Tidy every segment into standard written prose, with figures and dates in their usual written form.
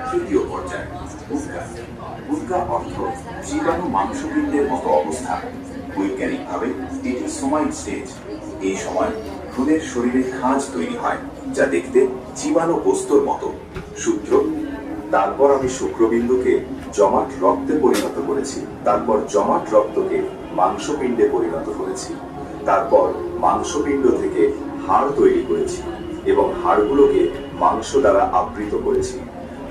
তৃতীয় পর্যায় উদ্গা অর্থ জীবাণু মাংসপিণ্ডের মতো অবস্থা। বৈজ্ঞানিকভাবে এটি সোমাইট স্টেজ। এই সময় ভ্রূণের শরীরে খাঁজ তৈরি হয় যা দেখতে জীবাণু বস্তুর মতো। সূত্র: তারপর আমি শুক্রবিন্দুকে জমাট রক্তে পরিণত করেছি, তারপর জমাট রক্তকে মাংসপিণ্ডে পরিণত করেছি, তারপর মাংসপিণ্ড থেকে হাড় তৈরি করেছি এবং হাড়গুলোকে মাংস দ্বারা আবৃত করেছি,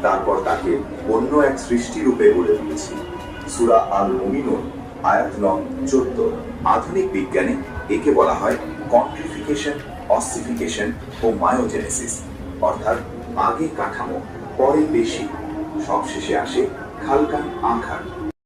তারপর তাকে অন্য এক সৃষ্টিরূপে গড়ে তুলেছি। সূরা আল মুমিনুন আয়াত নং 14। আধুনিক বিজ্ঞানে একে বলা হয় কন্ট্রিফিকেশন, অসিফিকেশন ও মায়োজেনেসিস, অর্থাৎ আগে কাঠামো পরে পেশি, সবশেষে আসে খালকান আঘাত।